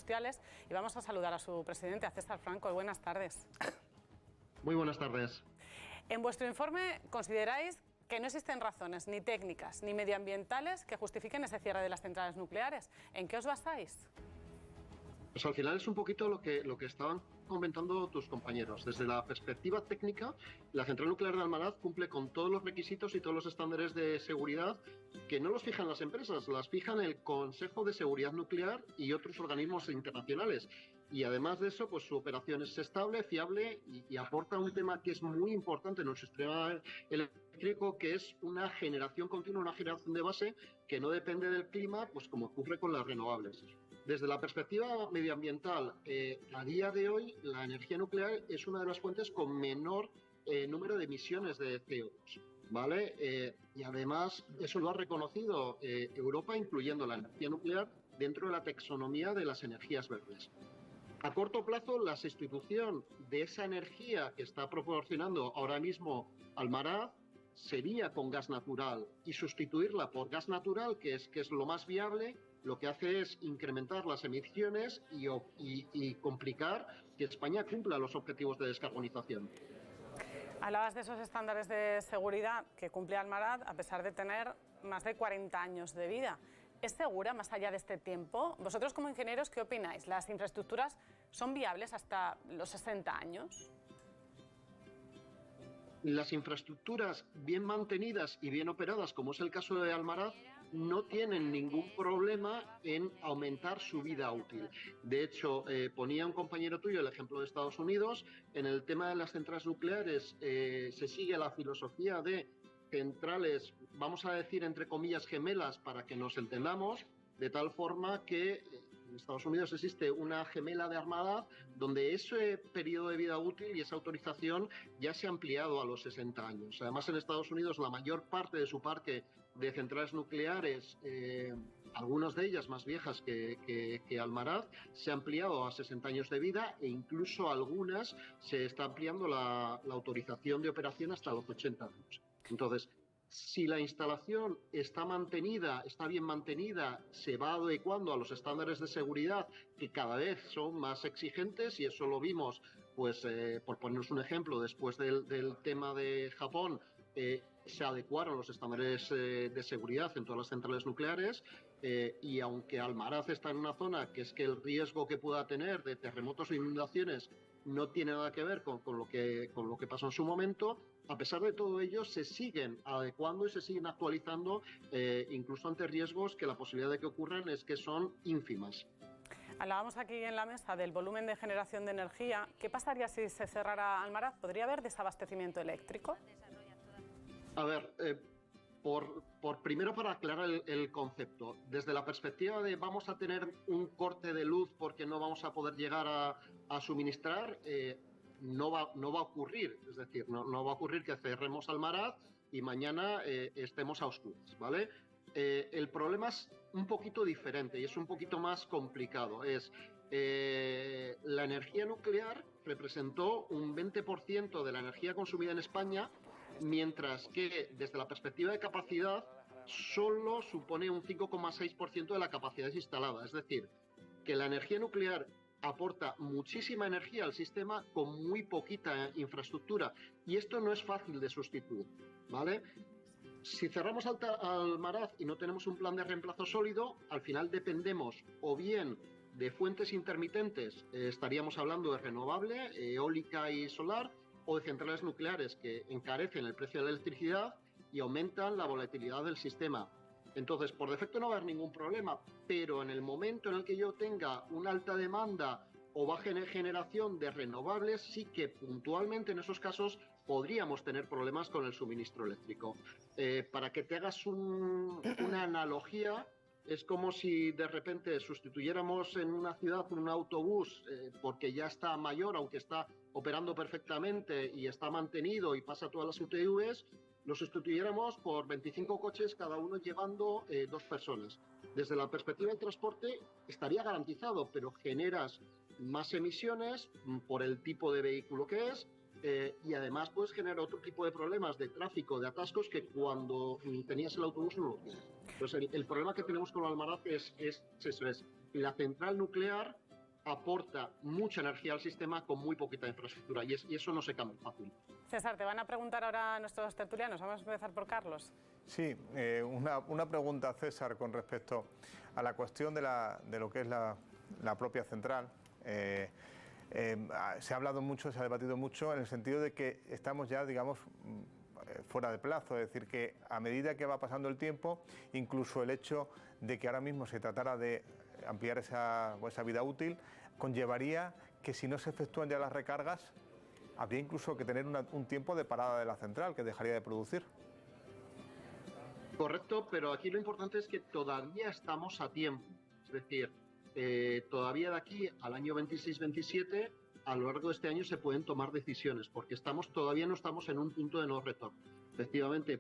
industriales y vamos a saludar a su presidente, a César Franco. Buenas tardes. Muy buenas tardes. En vuestro informe consideráis que no existen razones ni técnicas ni medioambientales que justifiquen ese cierre de las centrales nucleares. ¿En qué os basáis? Pues al final es un poquito lo que estaban comentando tus compañeros. Desde la perspectiva técnica, la central nuclear de Almaraz cumple con todos los requisitos y todos los estándares de seguridad que no los fijan las empresas, las fijan el Consejo de Seguridad Nuclear y otros organismos internacionales. Y además de eso, pues su operación es estable, fiable y aporta un tema que es muy importante en nuestro sistema eléctrico, que es una generación continua, una generación de base que no depende del clima, pues como ocurre con las renovables. Desde la perspectiva medioambiental, a día de hoy la energía nuclear es una de las fuentes con menor número de emisiones de CO2, ¿vale? Y además eso lo ha reconocido Europa, incluyendo la energía nuclear dentro de la taxonomía de las energías verdes. A corto plazo, la sustitución de esa energía que está proporcionando ahora mismo Almaraz sería con gas natural, y sustituirla por gas natural, que es lo más viable, lo que hace es incrementar las emisiones y complicar que España cumpla los objetivos de descarbonización. Hablabas de esos estándares de seguridad que cumple Almaraz a pesar de tener más de 40 años de vida. ¿Es segura más allá de este tiempo? Vosotros como ingenieros, ¿qué opináis? ¿Las infraestructuras son viables hasta los 60 años? Las infraestructuras bien mantenidas y bien operadas, como es el caso de Almaraz, no tienen ningún problema en aumentar su vida útil. De hecho, ponía un compañero tuyo el ejemplo de Estados Unidos. En el tema de las centrales nucleares se sigue la filosofía de centrales, vamos a decir entre comillas gemelas para que nos entendamos, de tal forma que en Estados Unidos existe una gemela de Almaraz donde ese periodo de vida útil y esa autorización ya se ha ampliado a los 60 años. Además, en Estados Unidos la mayor parte de su parque de centrales nucleares, algunas de ellas más viejas que Almaraz, se ha ampliado a 60 años de vida, e incluso algunas se está ampliando la autorización de operación hasta los 80 años. Entonces, si la instalación está mantenida, está bien mantenida, se va adecuando a los estándares de seguridad que cada vez son más exigentes, y eso lo vimos, pues por ponernos un ejemplo, después del tema de Japón, se adecuaron los estándares de seguridad en todas las centrales nucleares, y aunque Almaraz está en una zona que es que el riesgo que pueda tener de terremotos o inundaciones no tiene nada que ver con lo que pasó en su momento, a pesar de todo ello se siguen adecuando y se siguen actualizando, incluso ante riesgos que la posibilidad de que ocurran es que son ínfimas. Hablábamos aquí en la mesa del volumen de generación de energía. ¿Qué pasaría si se cerrara Almaraz? ¿Podría haber desabastecimiento eléctrico? A ver, primero para aclarar el concepto, desde la perspectiva de vamos a tener un corte de luz porque no vamos a poder llegar a suministrar, no va a ocurrir. Es decir, no va a ocurrir que cerremos Almaraz y mañana estemos a oscuras, ¿vale? El problema es un poquito diferente y es un poquito más complicado. La energía nuclear representó un 20% de la energía consumida en España, mientras que desde la perspectiva de capacidad solo supone un 5,6% de la capacidad instalada. Es decir, que la energía nuclear aporta muchísima energía al sistema con muy poquita infraestructura, y esto no es fácil de sustituir, ¿vale? Si cerramos Almaraz y no tenemos un plan de reemplazo sólido, al final dependemos o bien de fuentes intermitentes, estaríamos hablando de renovable, eólica y solar, o de centrales nucleares que encarecen el precio de la electricidad y aumentan la volatilidad del sistema. Entonces, por defecto no va a haber ningún problema, pero en el momento en el que yo tenga una alta demanda o baja generación de renovables, sí que puntualmente en esos casos podríamos tener problemas con el suministro eléctrico. Para que te hagas una analogía, es como si de repente sustituyéramos en una ciudad un autobús porque ya está mayor, aunque está operando perfectamente y está mantenido y pasa todas las UTVs, lo sustituyéramos por 25 coches, cada uno llevando 2 personas. Desde la perspectiva del transporte estaría garantizado, pero generas más emisiones por el tipo de vehículo que es, y además puedes generar otro tipo de problemas de tráfico, de atascos, que cuando tenías el autobús no lo tienes. Entonces el problema que tenemos con Almaraz es la central nuclear aporta mucha energía al sistema con muy poquita infraestructura y eso no se cambia fácil. César, te van a preguntar ahora nuestros tertulianos. Vamos a empezar por Carlos. Sí, una pregunta, César, con respecto a la cuestión de lo que es la propia central. Se ha hablado mucho, se ha debatido mucho en el sentido de que estamos ya, digamos, fuera de plazo, es decir, que a medida que va pasando el tiempo, incluso el hecho de que ahora mismo se tratara de ampliar esa vida útil, conllevaría que si no se efectúan ya las recargas, habría incluso que tener un tiempo de parada de la central, que dejaría de producir. Correcto, pero aquí lo importante es que todavía estamos a tiempo, es decir, todavía de aquí al año 26-27, a lo largo de este año se pueden tomar decisiones, porque todavía no estamos en un punto de no retorno. Efectivamente,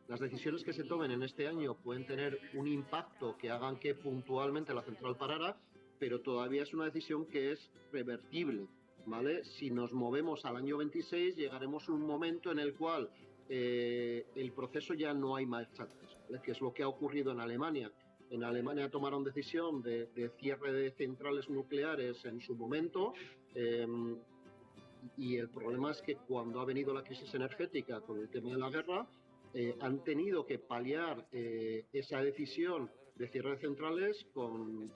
las decisiones que se tomen en este año pueden tener un impacto que hagan que puntualmente la central parara, pero todavía es una decisión que es revertible, ¿vale? Si nos movemos al año 26, llegaremos a un momento en el cual el proceso ya no hay marcha atrás, ¿vale? Que es lo que ha ocurrido en Alemania. En Alemania tomaron decisión de cierre de centrales nucleares en su momento, y el problema es que cuando ha venido la crisis energética con el tema de la guerra, han tenido que paliar esa decisión de cierre de centrales con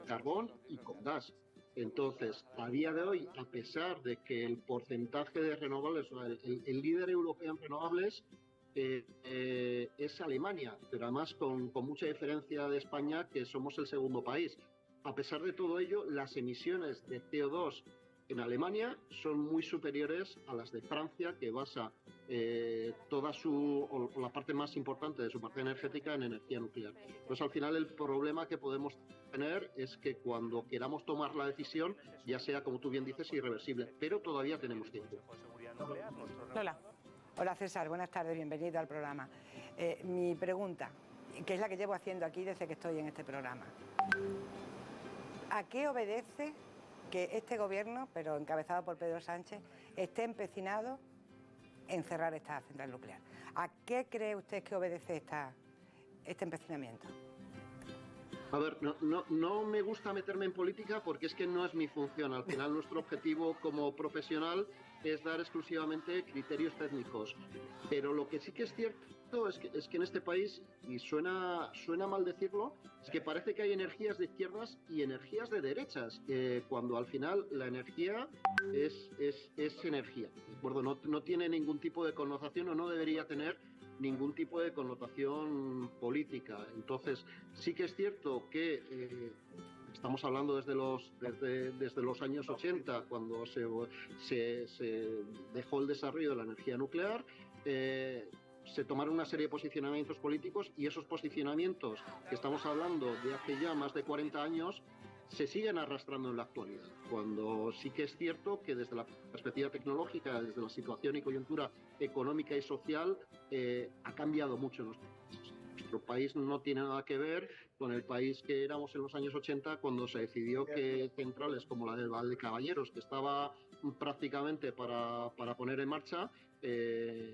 carbón y con gas. Entonces, a día de hoy, a pesar de que el porcentaje de renovables, el líder europeo en renovables es Alemania, pero además con mucha diferencia de España, que somos el segundo país. A pesar de todo ello, las emisiones de CO2 en Alemania son muy superiores a las de Francia, que basa la parte más importante de su parte energética en energía nuclear. Entonces, al final, el problema que podemos tener es que cuando queramos tomar la decisión, ya sea, como tú bien dices, irreversible, pero todavía tenemos tiempo. Lola. Hola César, buenas tardes, bienvenido al programa. Mi pregunta, que es la que llevo haciendo aquí desde que estoy en este programa. ¿A qué obedece que este gobierno, pero encabezado por Pedro Sánchez, esté empecinado en cerrar esta central nuclear? ¿A qué cree usted que obedece este empecinamiento? A ver, no me gusta meterme en política porque es que no es mi función. Al final nuestro objetivo como profesional es dar exclusivamente criterios técnicos. Pero lo que sí que es cierto es que en este país, y suena mal decirlo, es que parece que hay energías de izquierdas y energías de derechas, cuando al final la energía es energía. ¿De acuerdo? No tiene ningún tipo de connotación o no debería tener ningún tipo de connotación política. Entonces, sí que es cierto que estamos hablando desde los años 80, cuando se dejó el desarrollo de la energía nuclear, se tomaron una serie de posicionamientos políticos y esos posicionamientos, que estamos hablando de hace ya más de 40 años, se siguen arrastrando en la actualidad, cuando sí que es cierto que desde la perspectiva tecnológica, desde la situación y coyuntura económica y social, ha cambiado mucho nuestro país. No tiene nada que ver con el país que éramos en los años 80, cuando se decidió que centrales como la del Valdecaballeros, que estaba prácticamente para poner en marcha,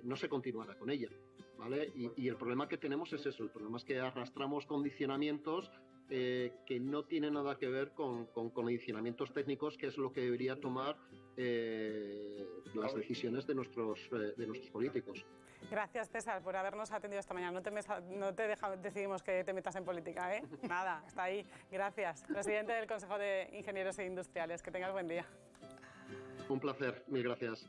no se continuara con ella, ¿vale? Y el problema que tenemos es eso, el problema es que arrastramos condicionamientos que no tiene nada que ver con condicionamientos técnicos, que es lo que debería tomar las decisiones de nuestros políticos. Gracias, César, por habernos atendido esta mañana. No te decidimos que te metas en política, ¿eh? Nada, hasta ahí. Gracias. Presidente del Consejo de Ingenieros e Industriales. Que tengas buen día. Un placer. Mil gracias.